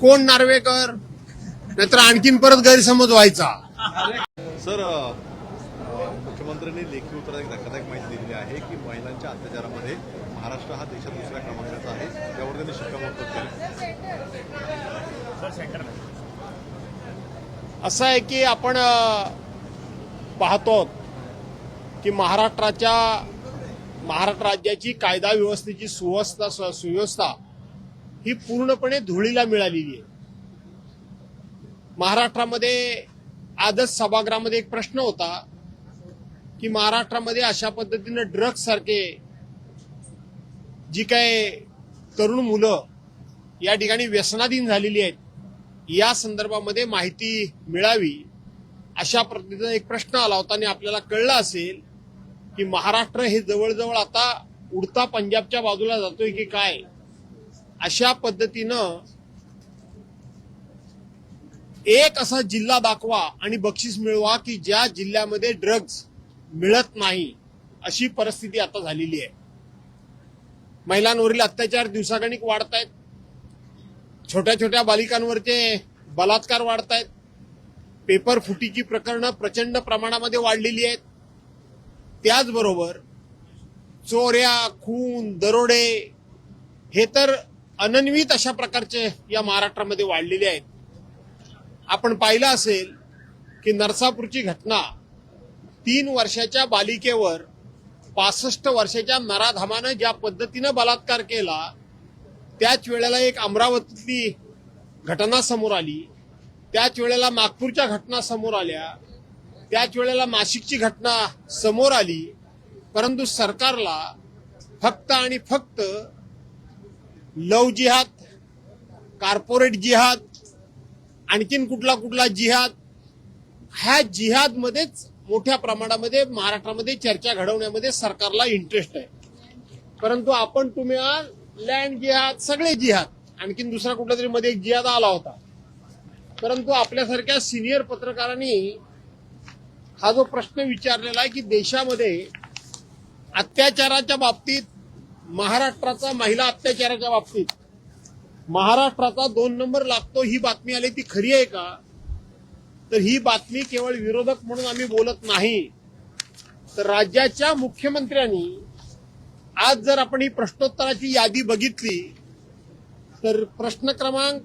कोण नार्वेकर, नाहीतर आणखीन परत गैरसमज व्हायचा। सर, मुख्यमंत्र्यांनी लेखी उत्तरात एक धक्कादायक माहिती दिलेली आहे की महिलांच्या अत्याचारामध्ये महाराष्ट्र हा देशात दुसऱ्या क्रमांकाचा आहे, त्यावर त्यांनी शिक्कामोर्तब केलं। असं आहे की आपण पाहतो की महाराष्ट्र राज्याची कायदा व्यवस्थेची सुव्यवस्था ही पूर्णपणे धुळीला मिळालेली आहे। महाराष्ट्रामध्ये आजच सभागृहामध्ये एक प्रश्न होता की महाराष्ट्रामध्ये अशा पद्धतीनं ड्रग्ज सारखे जी काय तरुण मुलं या ठिकाणी व्यसनाधीन झालेली आहेत, या संदर्भामध्ये माहिती मिळावी अशा पद्धतीचा एक प्रश्न आला होता। आणि आपल्याला कळलं असेल की महाराष्ट्र हे जवळजवळ आता उडता पंजाबच्या बाजूला जातोय की काय, अशा पद्धतीनं एक असा जिल्हा दाखवा आणि बक्षीस मिळवा की ज्या जिल्ह्यामध्ये ड्रग्ज मिळत नाही, अशी परिस्थिती आता झालेली आहे। महिलांवरील अत्याचार दिवसागणिक वाढत आहेत, छोट्या छोट्या बालिकांवरचे बलात्कार वाढत आहेत, पेपर फुटीची प्रकरणं प्रचंड प्रमाणामध्ये वाढलेली आहेत। त्याचबरोबर चोऱ्या, खून, दरोडे हे तर अनन्वित अशा प्रकारचे या महाराष्ट्रामध्ये वाढलेले आहेत। आपण पाहिलं असेल की नरसापूरची घटना, 3 वर्षाच्या बालिकेवर 65 वर्षाच्या नराधमानं ज्या पद्धतीनं बलात्कार केला, त्याच वेळेला एक अमरावतीतली घटना समोर आली, त्याच वेळेला नागपूरच्या घटना समोर आल्या, त्याच वेळेला नाशिकची घटना समोर आली। परंतु सरकारला फक्त आणि फक्त लव जिहाद, कॉर्पोरेट जिहाद, आणखीन कुठला जिहाद, ह्या जिहादमध्येच मोठ्या प्रमाणामध्ये महाराष्ट्रामध्ये चर्चा घडवण्यामध्ये सरकारला इंटरेस्ट आहे। परंतु तुम्ही लँड जिहाद, सगळे जिहाद, आणखीन दुसरा कुठला तरी मध्ये एक जिहाद आला होता। परंतु आपल्यासारख्या सिनियर पत्रकारांनी हा जो प्रश्न विचारलेला आहे की देशामध्ये अत्याचाराच्या बाबतीत महाराष्ट्राचा, महिला अत्याचाराच्या बाबतीत महाराष्ट्राचा 2 नंबर लागतो, ही बातमी आली, ती खरी आहे का? तर ही बातमी केवळ विरोधक म्हणून आम्ही बोलत नाही, तर राज्याच्या मुख्यमंत्र्यांनी आज जर आपण ही प्रश्नोत्तराची यादी बघितली तर प्रश्न क्रमांक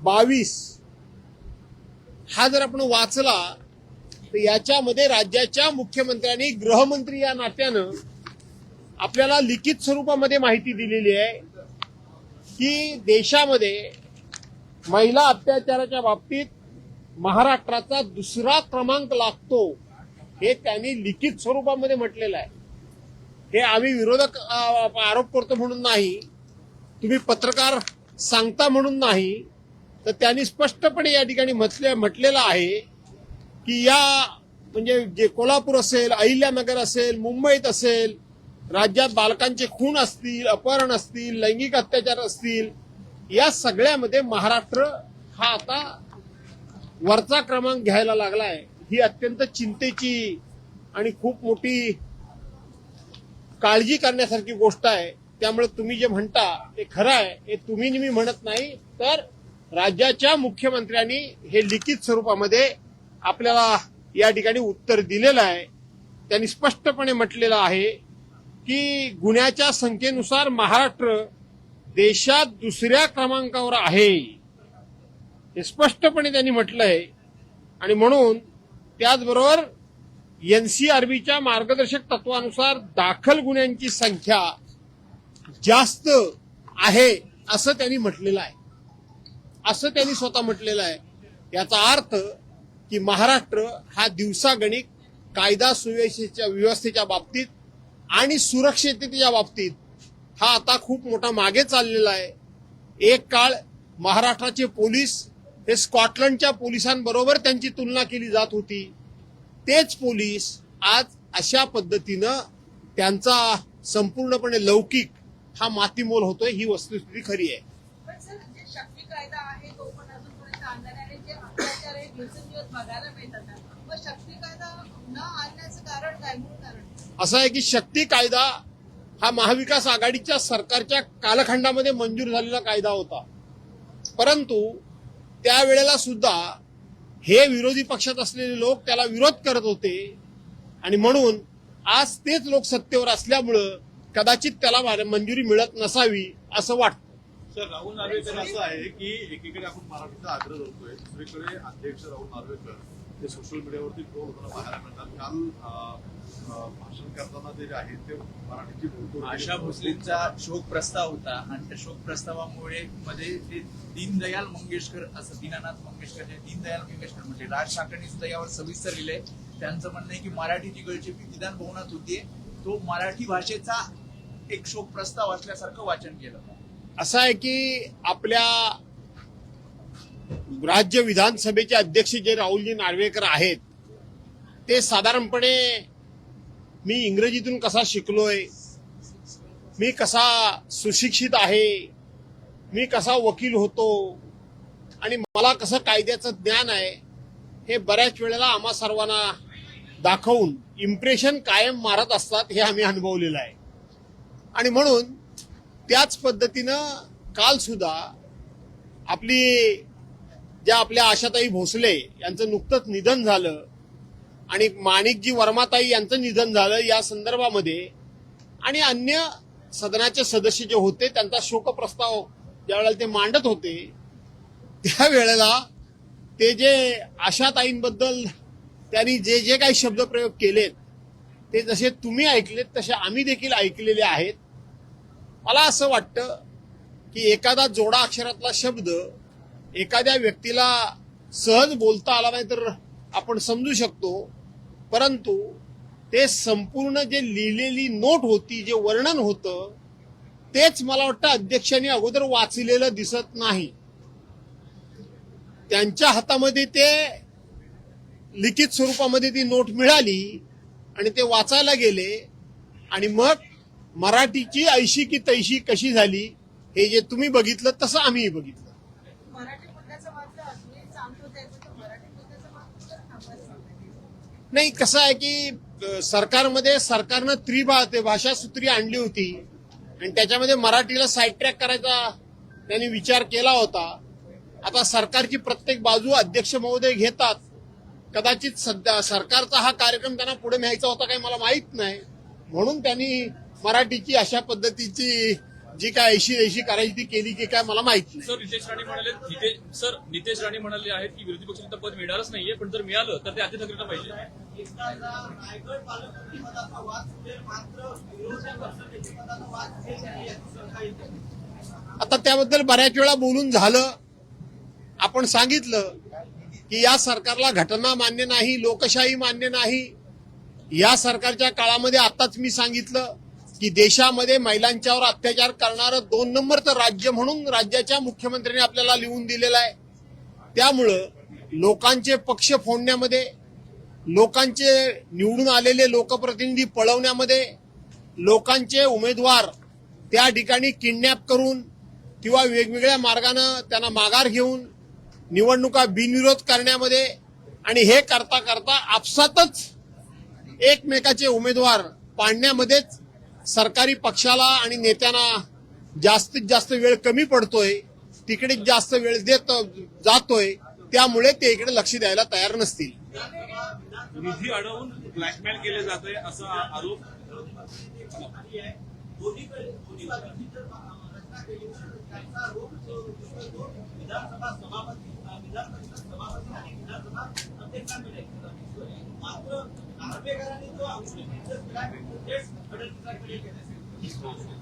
22 हा जर आपण वाचला तर याच्यामध्ये राज्याच्या मुख्यमंत्र्यांनी गृहमंत्री या नात्यानं आपल्याला लिखित स्वरूपामध्ये माहिती दिलेली आहे की देशामध्ये महिला अत्याचाराच्या बाबतीत महाराष्ट्राचा 2रा क्रमांक लागतो, हे त्यांनी लिखित स्वरूपामध्ये म्हटलेलं आहे। हे आम्ही विरोधक आरोप करतो म्हणून नाही, तुम्ही पत्रकार सांगता म्हणून नाही, तर त्यांनी स्पष्टपणे या ठिकाणी म्हटलेलं आहे की या म्हणजे जे कोल्हापूर असेल, अहिल्यानगर असेल, मुंबईत असेल, राज्यात बालकांचे खून असतील, अपहरण असतील, लैंगिक अत्याचार असतील, या सगळ्यामध्ये महाराष्ट्र हा आता वरचा क्रमांक घ्यायला लागलाय। ही अत्यंत चिंतेची आणि खूप मोठी काळजी करण्यासारखी गोष्ट आहे। त्यामुळे तुम्ही जे म्हणता ते खरं आहे, हे तुम्ही मी म्हणत नाही, तर राज्याच्या मुख्यमंत्र्यांनी हे लिखित स्वरूपामध्ये आपल्याला या ठिकाणी उत्तर दिलेलं आहे। त्यांनी स्पष्टपणे म्हटलेलं आहे की गुन्ह्याच्या संख्येनुसार महाराष्ट्र देशात 2ऱ्या क्रमांकावर आहे, हे स्पष्टपणे त्यांनी म्हटलंय। आणि म्हणून त्याचबरोबर एनसीआरबीच्या मार्गदर्शक तत्वानुसार दाखल गुन्ह्यांची संख्या जास्त आहे असं त्यांनी म्हटलेलं आहे, असं त्यांनी स्वतः म्हटलेलं आहे। याचा अर्थ की महाराष्ट्र हा दिवसागणिक कायदा सुव्यवस्थेच्या व्यवस्थेच्या बाबतीत आणि सुरक्षिततेच्या बाबतीत हा आता खूप मोठा मागे चाललेला आहे। एक काळ महाराष्ट्राचे पोलीस हे स्कॉटलंडच्या पोलिसांबरोबर त्यांची तुलना केली जात होती, तेच पोलीस आज अशा पद्धतीनं त्यांचा संपूर्णपणे लौकिक हा मातीमोल होतोय, ही वस्तुस्थिती खरी आहे। पण सर, जे शक्ती कायदा आहे तो पण अजूनपर्यंत आणला नाही आणि जे अत्याचार आहे दिवसेंदिवस बघायला मिळतात, मग शक्ती कायदा न आणण्याचं कारण काय, मूळ कारण असं आहे की शक्ती कायदा हा महाविकास आघाडीच्या सरकारच्या कालखंडामध्ये मंजूर झालेला कायदा होता, परंतु त्यावेळेला सुद्धा हे विरोधी पक्षात असलेले लोक त्याला विरोध करत होते आणि म्हणून आज तेच लोक सत्तेवर असल्यामुळं कदाचित त्याला मंजुरी मिळत नसावी असं वाटतं. सर, राहुल नार्वेकर असं आहे की एकीकडे आपण मराठीचा आग्रह धरतोय, दुसरीकडे अध्यक्ष राहुल नार्वेकर ते सोशल मीडियावरती ट्रोल होताना पाहायला मिळतात. काल भाषण करताना जे आहे ते मराठीची बोलतो. आशा भोसलेंचा शोक प्रस्ताव होता आणि त्या शोक प्रस्तावामुळे मध्ये ते दीनदयाल मंगेशकर असं दीनानाथ मंगेशकर जे दीनदयाल मंगेशकर म्हणजे राज ठाकरेंनी सुद्धा यावर सविस्तर लिहिलंय. त्यांचं म्हणणं आहे की मराठीची गळचेपी विधान भवनात होतीये, तो मराठी भाषेचा एक शोक प्रस्ताव असल्यासारखं वाचन केलं. असं आहे की आपल्या राज्य विधानसभेचे अध्यक्ष जे राहुलजी नार्वेकर आहेत ते साधारणपणे मी इंग्रजीतून कसा शिकलोय, मी कसा सुशिक्षित आहे, मी कसा वकील होतो आणि मला कसं कायद्याचं ज्ञान आहे हे बऱ्याच वेळेला आम्हा सर्वांना दाखवून इम्प्रेशन कायम मारत असतात हे आम्ही अनुभवलेलं आहे. आणि म्हणून त्याच पद्धतीनं काल सुद्धा आपल्या आशाताई भोसले यांचं नुकतंच निधन झालं आणि माणिकजी वर्माताई यांचं निधन झालं या संदर्भामध्ये आणि अन्य सदनाचे सदस्य जे होते त्यांचा शोकप्रस्ताव ज्यावेळेला ते मांडत होते त्यावेळेला ते जे आशाताईंबद्दल त्यांनी जे जे काही शब्दप्रयोग केलेत ते जसे तुम्ही ऐकलेत तसे आम्ही देखील ऐकलेले आहेत. मला असं वाटतं की एखादा जोडा अक्षरातला शब्द एखाद्या व्यक्तीला सहज बोलता आला नाही तर आपण समजू शकतो, परंतु ते संपूर्ण जे लिहिलेली नोट होती, जे वर्णन होतं तेच मला वाटतं अध्यक्षांनी अगोदर वाचलेलं दिसत नाही. त्यांच्या हातामध्ये ते लिखित स्वरूपामध्ये ती नोट मिळाली आणि ते वाचायला गेले आणि मग मराठीची ऐशी की तैशी कशी झाली हे जे तुम्ही बघितलं तसं आम्हीही बघितलं. मराठी मुद्द्याचं मात्र अजूनही सांगतो त्याचं मराठी मुद्द्याचं मात्र थांबायचं सांगतो. नाही, कसं आहे की सरकारनं भाषासूत्री आणली होती आणि त्याच्यामध्ये मराठीला साईड ट्रॅक करायचा त्यांनी विचार केला होता. आता सरकारची प्रत्येक बाजू अध्यक्ष महोदय घेतात. कदाचित सध्या सरकारचा हा कार्यक्रम त्यांना पुढे न्यायचा होता काही मला माहित नाही, म्हणून त्यांनी मराठीची अशा पद्धतीची जी काय ऐशी करायची ती केली की काय मला माहित नाही. नितेश राणे म्हणाले आहेत की विरोधी पक्षाला पद मिळणारच नाहीये, पण जर मिळालं तर ते आदित्य ठाकरेंना पाहिजे. आता त्याबद्दल बऱ्याच वेळा बोलून झालं. आपण सांगितलं की या सरकारला घटना मान्य नाही, लोकशाही मान्य नाही. या सरकारच्या काळामध्ये आताच मी सांगितलं की देशामध्ये महिलांच्यावर अत्याचार करणारं 2 नंबरचं राज्य म्हणून राज्याच्या मुख्यमंत्र्यांनी आपल्याला लिहून दिलेलं आहे. त्यामुळं लोकांचे पक्ष फोडण्यामध्ये, लोकांचे निवडून आलेले लोकप्रतिनिधी पळवण्यामध्ये, लोकांचे उमेदवार त्या ठिकाणी किडनॅप करून किंवा वेगवेगळ्या मार्गानं त्यांना माघार घेऊन निवडणुका बिनविरोध करण्यामध्ये आणि हे करता करता आपसातच एकमेकाचे उमेदवार पाडण्यामध्येच सरकारी पक्षाला आणि नेत्यांना जास्तीत जास्त वेळ कमी पडतोय, तिकडेच जास्त वेळ जातोय. त्यामुळे ते इकडे लक्ष द्यायला तयार नसतील. निधी अडवून ब्लॅकमेल केले जाते असा आरोप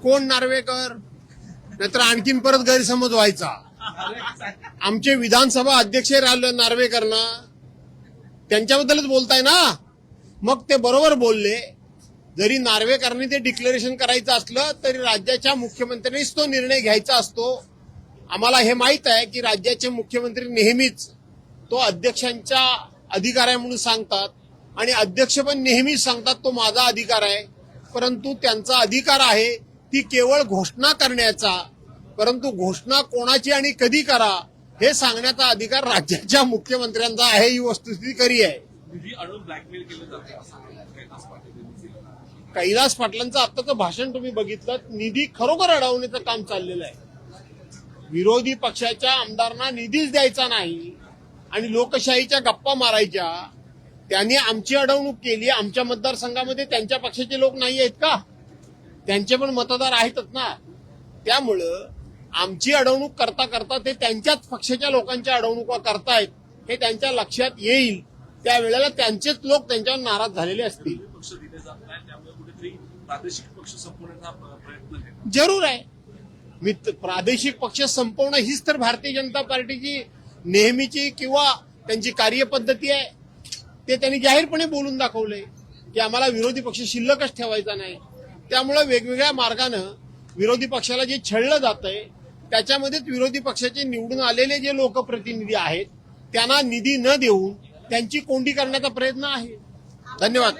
कोण नार्वेकर? नाहीतर आणखीन परत गैरसमज व्हायचा. आमचे विधानसभा अध्यक्ष नार्वेकर ना, त्यांच्याबद्दलच बोलताय ना, मग ते बरोबर बोलले. जरी नार्वेकरांनी ते डिक्लेरेशन करायचं असलं तरी राज्याच्या मुख्यमंत्र्यांनीच तो निर्णय घ्यायचा असतो. आम्हाला हे माहित आहे की राज्याचे मुख्यमंत्री नेहमीच तो अध्यक्षांच्या अधिकार आहे म्हणून सांगतात आणि अध्यक्ष पण नेहमीच सांगतात तो माझा अधिकार आहे, परंतु त्यांचा अधिकार आहे ती केवळ घोषणा करण्याचा, परंतु घोषणा कोणाची आणि कधी करा हे सांगण्याचा अधिकार राज्याच्या मुख्यमंत्र्यांचा आहे. ही वस्तुस्थिती खरी आहे. निधी अडवून ब्लॅकमेल केलं जाते असं कैलास पाटलांचं आत्ताचं भाषण तुम्ही बघितलं. निधी खरोखर अडवण्याचं काम चाललेलं आहे. विरोधी पक्षाच्या आमदारांना निधीच द्यायचा नाही आणि लोकशाहीच्या गप्पा मारायच्या, त्यांनी आमची अडवणूक केली. आमच्या मतदारसंघामध्ये त्यांच्या पक्षाचे लोक नाही आहेत का? त्यांचे पण मतदार आहेतच ना. त्यामुळं आमची अडवणूक करता करता ते त्यांच्याच पक्षाच्या लोकांच्या अडवणुका करतायत हे त्यांच्या लक्षात येईल. त्यावेळेला त्यांचेच लोक त्यांच्यावर नाराज झालेले असतील. पक्ष दिले जात नाही, त्यामुळे कुठेतरी प्रादेशिक पक्ष संपवण्याचा प्रयत्न आहे. जरूर आहे. प्रादेशिक पक्ष संपवणं हीच तर भारतीय जनता पार्टीची नेहमीची किंवा त्यांची कार्यपद्धती आहे. ते त्यांनी जाहीरपणे बोलून दाखवलंय की आम्हाला विरोधी पक्ष शिल्लकच ठेवायचा नाही. त्यामुळे वेगवेगळ्या मार्गानं विरोधी पक्षाला जे छळलं जातंय त्याच्यामध्येच विरोधी पक्षाचे निवडून आलेले जे लोकप्रतिनिधी आहेत त्यांना निधी न देऊन त्यांची कोंडी करण्याचा प्रयत्न आहे. धन्यवाद.